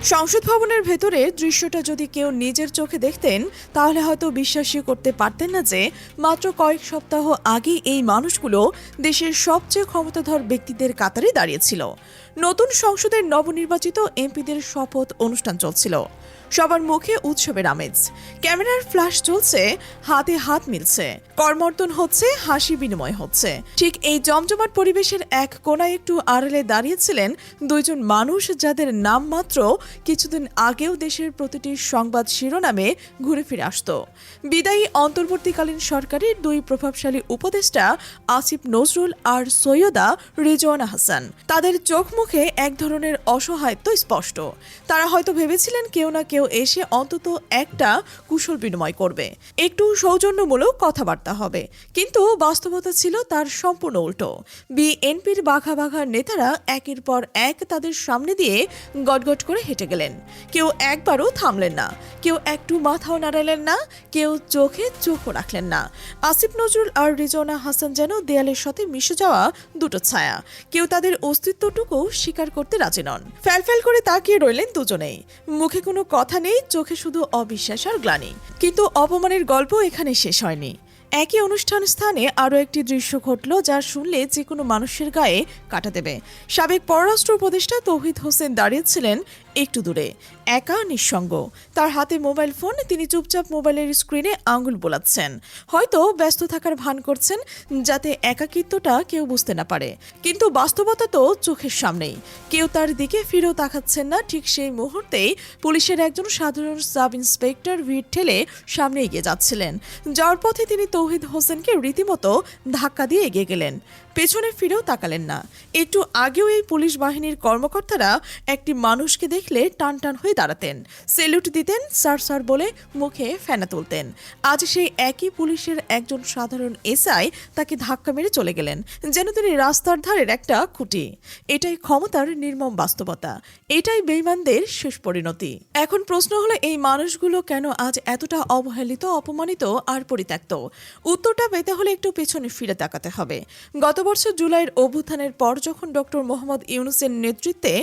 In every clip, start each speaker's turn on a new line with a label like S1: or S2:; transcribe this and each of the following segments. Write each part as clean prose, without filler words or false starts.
S1: সংসদ ভবনের ভেতরে দৃশ্যটা যদি কেউ নিজের চোখে দেখতেন তাহলে হয়তো বিশ্বাসই করতে পারতেন না যে মাত্র কয়েক সপ্তাহ আগে এই মানুষগুলো দেশের সবচেয়ে ক্ষমতাধর ব্যক্তিদের কাতারে দাঁড়িয়েছিল। নতুন সংসদের নবনির্বাচিত এমপিদের শপথ অনুষ্ঠান চলছিল। সবার মুখে উৎসবের আমেজ, ক্যামেরার ফ্ল্যাশ চলছে, হাতে হাত মিলছে, করমর্দন হচ্ছে, হাসি বিনিময় হচ্ছে। ঠিক এই জমজমাট পরিবেশের এক কোনায় একটু আড়ালে দাঁড়িয়েছিলেন দুইজন মানুষ যাদের নাম মাত্র কিছুদিন আগেও দেশের প্রতিটি সংবাদ শিরোনামে ঘুরে ফিরে আসত। বিদায়ী অন্তর্বর্তীকালীন সরকারের দুই প্রভাবশালী উপদেষ্টা আসিফ নজরুল আর সৈয়দা রেজওয়ানা হাসান। তাদের চোখ মুখে এক ধরনের অসহায়ত্ব স্পষ্ট। তারা হয়তো ভেবেছিলেন কেউ না কেউ এসে অন্তত একটা কুশল বিনিময় করবে, একটু সৌজন্যমূলক কথাবার্তা হবে, কিন্তু বাস্তবতা ছিল তার সম্পূর্ণ উল্টো। বিএনপির বাঘা বাঘা নেতারা একের পর এক তাদের সামনে দিয়ে গটগট করে হেঁটে গেলেন। কেউ একবারও থামলেন না, কেউ একটু মাথাও নাড়ালেন না, কেউ চোখে চোখও রাখলেন না। আসিফ নজরুল আর রেজওয়ানা হাসান যেন দেয়ালের সাথে মিশে যাওয়া দুটো ছায়া। কেউ তাদের অস্তিত্বটুকু স্বীকার করতে রাজি নন। ফ্যালফ্যাল করে তাকিয়ে রইলেন দুজনেই, মুখে কোনো কথা নেই, চোখে শুধু অবিশ্বাস আর গ্লানি। কিন্তু অপমানের গল্প এখানে শেষ হয়নি। একই অনুষ্ঠান স্থানে আরও একটি দৃশ্য ঘটল যা শুনলে যে কোনো মানুষের গায়ে কাটা দেবে। সাবেক পররাষ্ট্র উপদেষ্টা তৌহিদ হোসেন দাঁড়িয়েছিলেন একটু দূরে, একা, নিঃসঙ্গ। তার হাতে মোবাইল ফোন, তিনি চুপচাপ মোবাইলের স্ক্রিনে আঙুল বোলাচ্ছেন। হয়তো ব্যস্ত থাকার ভান করছেন যাতে একাকিত্বটা কেউ বুঝতে না পারে, কিন্তু বাস্তবতা তো চোখের সামনেই। কেউ তার দিকে ফিরেও তাকাচ্ছেন না। ঠিক সেই মুহূর্তেই পুলিশের একজন সাধারণ সাব ইন্সপেক্টর ভিড় ঠেলে সামনে এগিয়ে যাচ্ছিলেন। যাওয়ার পথে তিনি তৌহিদ হোসেনকে রীতিমতো ধাক্কা দিয়ে এগিয়ে গেলেন, পেছনে ফিরেও তাকালেন না। একটু আগেও এই পুলিশ বাহিনীর কর্মকর্তারা একটি মানুষকে দেখলে টান টান হয়ে দাঁড়াতেন, সেলুট দিতেন, স্যার স্যার বলে মুখে ফেনা তুলতেন। আজ সেই একই পুলিশের একজন সাধারণ এসআই তাকে ধাক্কা মেরে চলে গেলেন, যেন তিনি রাস্তার ধারের একটা খুঁটি। এটাই ক্ষমতার নির্মম বাস্তবতা, এটাই বেঈমানদের শেষ পরিণতি। এখন প্রশ্ন হলো, এই মানুষগুলো কেন আজ এতটা অবহেলিত, অপমানিত আর পরিত্যক্ত? উত্তরটা পেতে হলে একটু পেছনে ফিরে তাকাতে হবে। গত বছর জুলাইয়ের অভ্যুত্থানের পর যখন ডক্টর মোহাম্মদ ইউনূসের নেতৃত্বে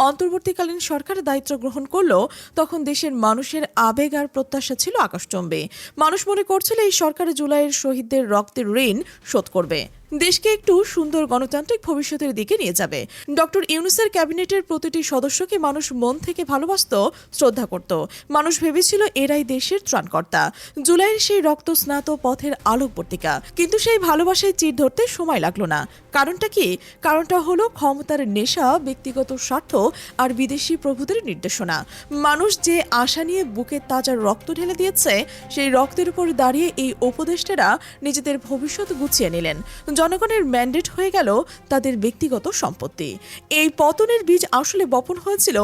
S1: অন্তর্বর্তীকালীন সরকার দায়িত্ব গ্রহণ করল, তখন দেশের মানুষের আবেগ আর প্রত্যাশা ছিল আকাশচুম্বী। মানুষ মনে করছিল এই সরকার জুলাইয়ের শহীদদের রক্তের ঋণ শোধ করবে, দেশকে একটু সুন্দর গণতান্ত্রিক ভবিষ্যতের দিকে নিয়ে যাবে। ডক্টর ইউনূসের ক্যাবিনেটের প্রতিটি সদস্যকে মানুষ মন থেকে ভালোবাসত, শ্রদ্ধা করত। মানুষ ভেবেছিল এরাই দেশের ত্রাণকর্তা, জুলাইয়ের সেই রক্তস্নাত পথের আলোকবর্তিকা। কিন্তু সেই ভালোবাসায় চির ধরতে সময় লাগলো না। কারণটা কি? কারণটা হলো ক্ষমতার নেশা, ব্যক্তিগত স্বার্থ আর বিদেশি প্রভুদের নির্দেশনা। মানুষ যে আশা নিয়ে বুকে তাজা রক্ত ঢেলে দিয়েছে, সেই রক্তের উপর দাঁড়িয়ে এই উপদেষ্টারা নিজেদের ভবিষ্যৎ গুছিয়ে নিলেন। জনগণের ম্যান্ডেট হয়ে গেল তাদের ব্যক্তিগত সম্পত্তি। এই পতনের বীজ আসলে বপন হয়েছিল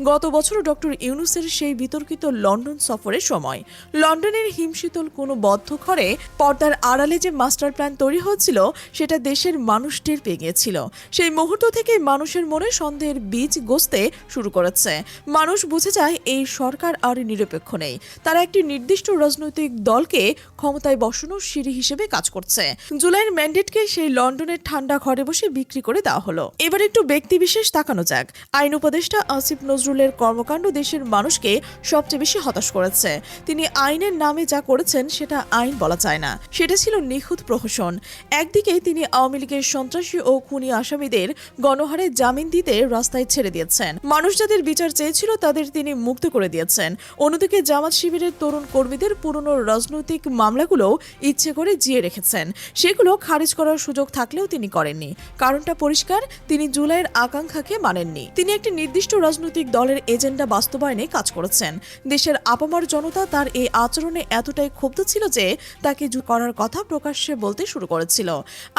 S1: গত বছর ডক্টর ইউনূসের সেই বিতর্কিত লন্ডন সফরের সময়। লন্ডনের হিমশীতল কোনো বদ্ধ ঘরে পর্দার আড়ালে যে মাস্টার প্ল্যান তৈরি হয়েছিল, সেটা দেশের মানুষ টের পেয়ে গিয়েছিল। সেই মুহূর্ত থেকে মানুষের মনে সন্দেহের বীজ গজতে শুরু করেছে। মানুষ বুঝে যায় এই সরকার আর নিরপেক্ষ নেই, তারা একটি নির্দিষ্ট রাজনৈতিক দলকে ক্ষমতায় বসানোর সিঁড়ি হিসেবে কাজ করছে। জুলাইয়ের ম্যান্ডেটকে সেই লন্ডনের ঠান্ডা ঘরে বসে বিক্রি করে দেওয়া হলো। এবার একটু ব্যক্তিবিশেষ তাকানো যাক। আইন উপদেষ্টা আসিফ নজরুলের কর্মকাণ্ড দেশের মানুষকে সবচেয়ে বেশি হতাশ করেছে। তিনি আইনের নামে যা করেছেন সেটা আইন বলা যায় না, সেটা ছিল নিখুঁত প্রহসন। একদিকে তিনি আওয়ামী লীগের সন্ত্রাসী ও খুনি আসামিদের গণহারে জামিন দিতে রাস্তায় ছেড়ে দিয়েছেন, মানুষ যাদের বিচার চেয়েছিল তাদের তিনি মুক্ত করে দিয়েছেন। অন্যদিকে জামাত শিবিরের তরুণ কর্মীদের পুরনো রাজনৈতিক মামলাগুলো ইচ্ছে করে জিয়ে রেখেছেন, সেগুলো খারিজ করার সুযোগ থাকলেও তিনি করেননি। কারণটা পরিষ্কার, তিনি জুলাইয়ের আকাঙ্ক্ষাকে মানেননি। তিনি একটি নির্দিষ্ট রাজনৈতিক দলের এজেন্ডা বাস্তবায়নে কাজ করেছেন। দেশের আপামর জনতা তার এই আচরণে এতটাই ক্ষুব্ধ ছিল যে তাকে করার কথা প্রকাশ্যে বলতে শুরু করেছিল।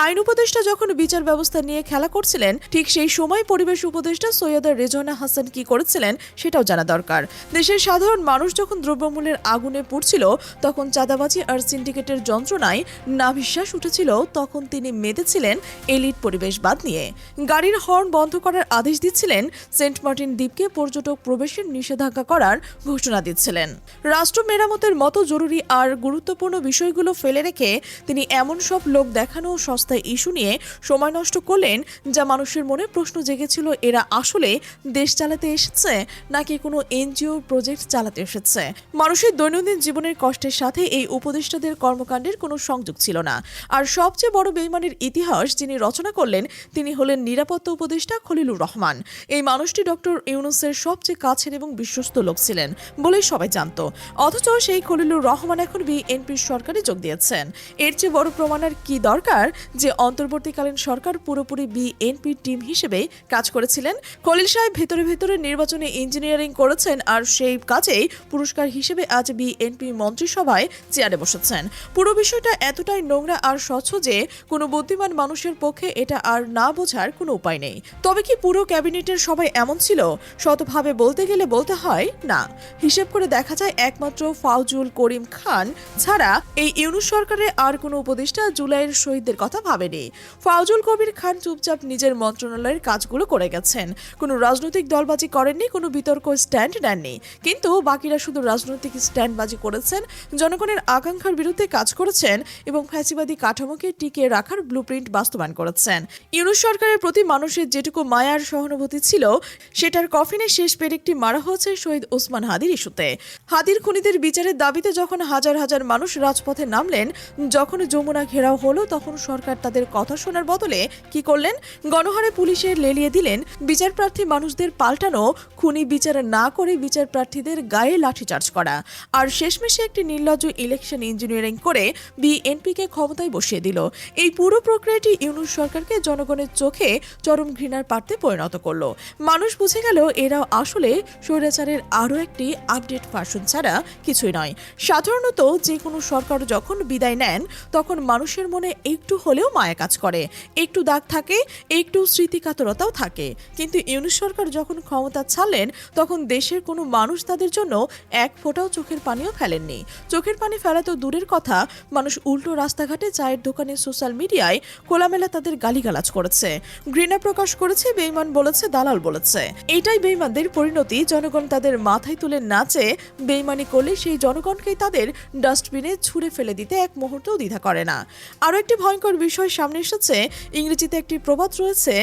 S1: আইন উপদেষ্টা যখন বিচার ব্যবস্থা নিয়ে খেলা করছিলেন, ঠিক সেই সময় পরিবেশ উপদেষ্টা সৈয়দা রেজওয়ানা হাসান কি করেছিলেন সেটাও জানা দরকার। দেশের সাধারণ মানুষ যখন দ্রব্যমূল্যের আগুনে পুড়ছিল, তখন চাঁদাবাজি আর সিন্ডিকেটের যন্ত্রণায় নাভিশ্বাস উঠেছিল, তখন তিনি মেতেছিলেন এলিট পরিবেশবাদ নিয়ে। গাড়ির হর্ন বন্ধ করার আদেশ দিচ্ছিলেন, সেন্ট মার্টিন দ্বীপকে পর্যটক প্রবেশের নিষেধাজ্ঞা করার ঘোষণা দিচ্ছিলেন। রাষ্ট্র মেরামতের মতো জরুরি আর গুরুত্বপূর্ণ বিষয়গুলো ফেলে রেখে তিনি এমন সব লোক দেখানো সস্তায় ইস্যু নিয়ে সময় নষ্ট করলেন, যা মানুষের মনে প্রশ্ন জেগেছিল, এরা আসলে দেশ চালাতে এসেছে নাকি কোনো এনজিও প্রজেক্ট চালাতে এসেছে। মানুষের দৈনন্দিন জীবনের কষ্টের সাথে এই উপদেষ্টাদের কর্মকাণ্ডের কোনো সংযোগ ছিল না। আর সবচেয়ে বড় বেইমানির ইতিহাস যিনি রচনা করলেন তিনি হলেন নিরাপত্তা উপদেষ্টা খলিলুর রহমান। এই মানুষটি ডক্টর ইউনূসের সবচেয়ে কাছের এবং বিশ্বস্ত লোক ছিলেন বলেই সবাই জানত। অথচ সেই খলিলুর রহমান এখন বিএনপির সরকারে যোগ দিয়েছেন। এর চেয়ে বড় প্রমাণ আর কি দরকার যে অন্তর্বর্তীকালীন সরকার পুরোপুরি বিএনপির টিম হিসেবে কাজ করেছিলেন। খলিল সাহেব ভেতরে ভেতরে নির্বাচনে ইঞ্জিনিয়ারিং করেছেন আর সেই কাজেই পুরস্কার হিসেবে আজ বিএনপি মন্ত্রিসভায় চেয়ারে বসেছেন। পুরো বিষয়টা এতটাই নোংরা আর স্বচ্ছ যে কোনো বুদ্ধিমান মানুষের পক্ষে এটা আর না বোঝার কোনো উপায় নেই। তবে কি পুরো ক্যাবিনেটের সবাই এমন ছিল? শতভাবে বলতে গেলে বলতে হয় না। হিসেব করে দেখা যায় একমাত্র ফাউজুল করিম খান ছাড়া এই ইউনূস সরকারের আর কোনো উপদেষ্টা জুলাইয়ের শহীদদের কথা ভাবেনি। ফাউজুল কবির খান চুপচাপ নিজের মন্ত্রণালয়ের কাজগুলো করে গেছেন, কোনো রাজনৈতিক দলবাজি করেননি, কোনো বিতর্ক স্ট্যান্ড নেননি। কিন্তু বাকিরা শুধু রাজনৈতিক স্ট্যান্ডবাজি করেছেন, জনগণের আকাঙ্ক্ষার বিরুদ্ধে কাজ করেছেন এবং ফ্যাসিবাদী কাঠামোকে টিকিয়ে রাখার ব্লুপ্রিন্ট বাস্তবায়ন করেছেন। ইউনূস সরকারের প্রতি মানুষের যেটুকু মায়ার সহানুভূতি ছিল সেটার কফিনে শেষ পেরেকটি মারা হয়েছে শহীদ ওসমান হাদির ইস্যুতে। হাদির খুনিদের বিচারের দাবিতে যখন হাজার হাজার মানুষ রাজপথে নামলেন, যখন যমুনা ঘেরাও হলো, তখন সরকার তাদের কথা শোনার বদলে কি করলেন? গণহারে পুলিশের লেলিয়ে দিলেন বিচারপ্রার্থী মানুষদের পাল্টানো, খুনি বিচার না করে বিচারপ্রার্থীদের গায়ে লাঠিচার্জ করা, আর শেষমেশে একটি নির্লজ্জ ইলেকশন ইঞ্জিনিয়ারিং করে বিএনপিকে ক্ষমতায় বসিয়ে দিল। এই পুরো প্রক্রিয়াটি ইউনূস সরকারকে জনগণের চোখে চরম ঘৃণার পাত্রে পরিণত করলো। মানুষ বুঝে গেল এরাও আসলে স্বৈরাচারের আরও একটি আপডেট ভার্সন ছাড়া কিছুই নয়। সাধারণত যে কোনো সরকার যখন বিদায় নেন তখন মানুষের মনে একটু হলেও মায়া কাজ করে, একটু দাগ থাকে, একটু স্মৃতিকাতরতাও থাকে। কিন্তু ইউনূস সরকার যখন ক্ষমতা ছাড়লেন তখন দেশের কোনো মানুষ তাদের জন্য এক ফোঁটাও চোখের পানিও ফেলেননি। চোখের পানি ফেলা তো দূরের কথা, মানুষ উল্টো রাস্তাঘাটে, চায়ের দোকানে, সোশ্যাল মিডিয়ায় খোলামেলা তাদের গালিগালাজ করেছে, ঘৃণা প্রকাশ করেছে, বেইমান বলেছে, দালাল বলেছে। এটাই বেইমানদের পরিণতি। জনগণ তাদের মাথায় তুলে নাচে, বেইমানি করলে সেই জনগণকেই তাদের ডাস্টবিনে ছুঁড়ে ফেলে দিতে এক মুহূর্তও দ্বিধা করে না। আরও একটি ভয়ঙ্কর বিষয় সামনে এসেছে। ইংরেজিতে একটি প্রবাদ রয়েছে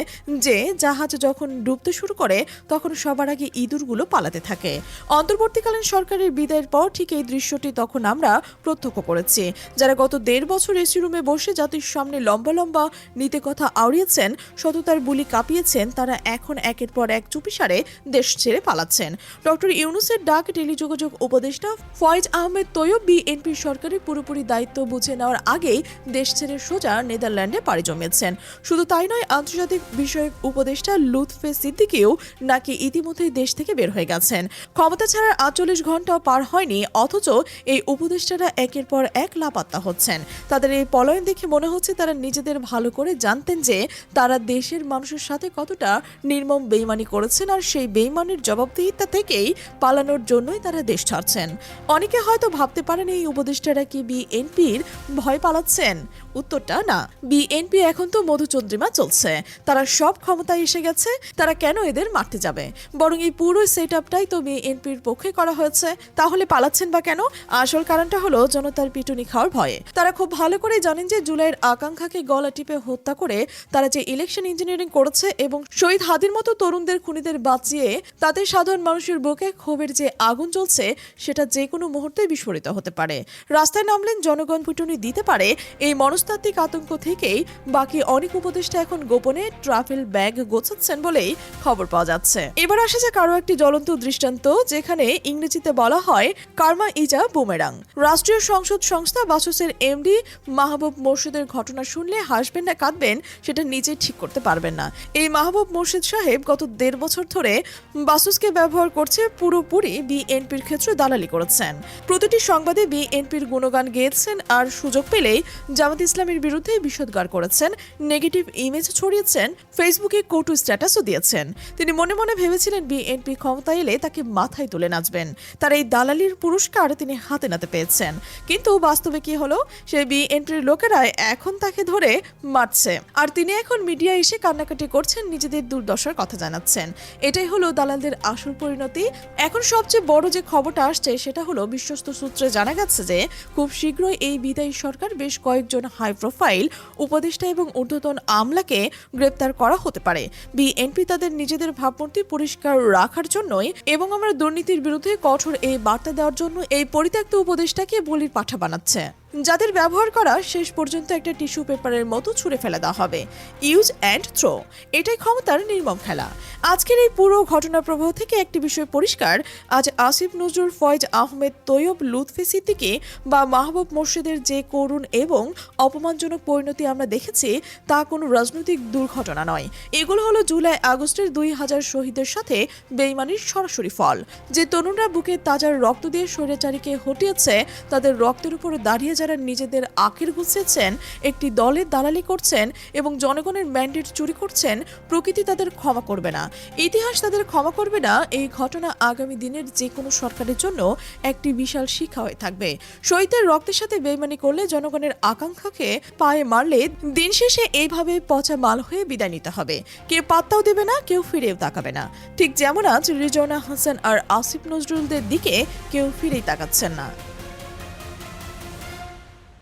S1: যে জাহাজ যখন ডুবতে শুরু করে তখন সবার আগে ইঁদুরগুলো পালাতে থাকে। অন্তর্বর্তীকালীন সরকারের বিদায়ের পর ঠিক এই দৃশ্যটি তখন আমরা প্রত্যক্ষ করেছি। যারা গত 1.5 বছর এসি রুমে বসে জাতির সামনে লম্বা লম্বা নীতি কথা আওড়িয়েছেন, সততার বুলি কাঁপিয়েছেন, তারা এখন একের পর এক চুপিসারে দেশ ছেড়ে পালাচ্ছেন। ডক্টর ইউনূসের ডাক টেলিযোগাযোগ উপদেষ্টা ফয়েজ আহমেদ তৈয়ব বিএনপির সরকারের পুরোপুরি দায়িত্ব বুঝে নেওয়ার আগেই দেশ ছেড়ে সোজা নেদারল্যান্ডে পাড়ি জমিয়েছেন। শুধু তাই নয়, আন্তর্জাতিক বিষয়ক উপদেষ্টা লুৎফে সিদ্দিকীও নাকি ইতিমধ্যেই দেশ থেকে বের হয়ে গেছেন। ক্ষমতা ছাড়ার 48 ঘন্টাও পার হয়নি, অথচ এই উপদেষ্টারা একের পর এক লাপাত্তা হচ্ছেন। তাদের এই পলায়ন দেখে মনে হচ্ছে তারা নিজেদের ভালো করে জানতেন যে তারা দেশের মানুষের সাথে কতটা নির্মম বেইমানি করেছেন, আর সেই বেইমানির জবাবদিহিতা থেকেই পালানোর জন্যই তারা দেশ ছাড়ছেন। অনেকে হয়তো ভাবতে পারেন এই উপদেষ্টারা কি বিএনপির ভয় পালাচ্ছেন? উত্তরটা না। বিএনপি এখন তো মধুচন্দ্রিমা চলছে, তারা সব ক্ষমতায় এসে গেছে, তারা কেন এদের মারতে যাবে? বরং এই পুরো সেটআপটাই তো বিএনপির পক্ষে করা হয়েছে। তাহলে পালাচ্ছেন বা কেন? আসল কারণটা হলো জনতার পিটুনি খাওয়ার ভয়ে। তারা খুব ভালো করে জানেন যে জুলাইয়ের আকাঙ্ক্ষাকে গলা টিপে হত্যা করে তারা যে ইলেকশন ইঞ্জিনিয়ারিং করেছে এবং শহীদ হাদির মতো তরুণদের খুনিদের বাঁচিয়ে তাদের সাধারণ মানুষের বুকে ক্ষোভের যে আগুন জ্বলছে সেটা যে কোনো মুহূর্তে বিস্ফোরিত হতে পারে। রাস্তায় নামলেন জনগণ পিটুনি দিতে পারে, এই মনস্তাত্ত্বিক আতঙ্ক থেকেই বাকি অনেক উপদেষ্টা এখন গোপনে ট্রাভেল ব্যাগ গোছাচ্ছেন বলেই খবর পাওয়া যাচ্ছে। এবার আসা যাক আরও একটি জ্বলন্ত দৃষ্টান্ত, যেখানে ইংরেজিতে বলা হয় কার্মা ইজ আ বুমেরাং। রাষ্ট্রীয় সংসদ সংস্থা বাসুসের এমডি মাহবুব মোর্শেদের ঘটনা শুনলে হাসবেন না কাঁদবেন সেটা নিজে ঠিক করতে পারবেন না। এই মাহবুব মোর্শেদ সাহেব গত 1.5 বছর ধরে বাসুসকে ব্যবহার করছে, পুরোপুরি বিএনপির ক্ষেত্রে দালালি করেছেন। প্রতিটি সংবাদে বিএনপির গুণগান গেয়েছেন, আর সুযোগ পেলেই জামাত ইসলামের বিরুদ্ধে বিষোদগার করেছেন, নেগেটিভ ইমেজ ছড়িয়েছেন, ফেসবুকে কটু স্ট্যাটাসও দিয়েছেন। তিনি মনে মনে ভেবেছিলেন বিএনপি ক্ষমতা এলে তাকে মাথায় তুলে নাচবেন। তার এই দালালির পুরস্কার তিনি হাতে নাতে পেয়েছেন। কিন্তু বাস্তবে কি হলো? সেই বিএনপির লোকেরা এখন তাকে মুখে ধরে মারছে, আর তিনি এখন মিডিয়া এসে কান্নাকাটি করছেন, নিজেদের দুর্দশার কথা জানাচ্ছেন। এটাই হলো দালালদের আসল পরিণতি। এখন সবচেয়ে বড় যে খবরটা আসছে সেটা হলো বিশ্বস্ত সূত্রে জানা গেছে যে খুব শীঘ্রই এই বিদায়ী সরকার বেশ কয়েকজন হাই প্রোফাইল উপদেষ্টা এবং ঊর্ধ্বতন আমলাকে গ্রেপ্তার করা হতে পারে। বিএনপি তাদের নিজেদের ভাবমূর্তি পরিষ্কার রাখার জন্যই এবং আমরা দুর্নীতির বিরুদ্ধে কঠোর এই বার্তা দেওয়ার জন্য এই পরিত্যক্ত উপদেষ্টাকে বলির পাঠা বানাচ্ছে, যাদের ব্যবহার করা শেষ পর্যন্ত একটা টিস্যু পেপারের মতো ছুঁড়ে ফেলে দেওয়া হবে। ইউজ অ্যান্ড থ্রো, এটাই ক্ষমতার নির্মম খেলা। আজকের এই পুরো ঘটনা প্রবাহ থেকে একটি বিষয় পরিষ্কার, আজ আসিফ নজরুল, ফয়েজ আহমেদ, তৈয়ব, লুৎফি সিদ্দিকী বা মাহবুব মোর্শেদের যে করুণ এবং অপমানজনক পরিণতি আমরা দেখেছি তা কোনো রাজনৈতিক দুর্ঘটনা নয়। এগুলো হলো জুলাই আগস্টের 2000 শহীদের সাথে বেইমানির সরাসরি ফল। যে তরুণরা বুকে তাজা রক্ত দিয়ে স্বৈরাচারীকে হটিয়েছে, তাদের রক্তের উপর দাঁড়িয়ে যারা নিজেদের আখের গুছিয়েছেন, একটি দলের দালালি করছেন এবং জনগণের ম্যান্ডেট চুরি করছেন, প্রকৃতি তাদের ক্ষমা করবে না, ইতিহাস তাদের ক্ষমা করবে না। এই ঘটনা আগামী দিনের যে কোনো সরকারের জন্য একটি বিশাল শিক্ষা হয়ে থাকবে। শহীদের রক্তের সাথে বেইমানি করলে, জনগণের আকাঙ্ক্ষাকে পায়ে মারলে দিন শেষে এইভাবে পচা মাল হয়ে বিদায় নিতে হবে। কেউ পাত্তাও দেবে না, কেউ ফিরেও তাকাবে না। ঠিক যেমন আজ রিজওয়ানা হাসান আর আসিফ নজরুলদের দিকে কেউ ফিরেই তাকাচ্ছেন না।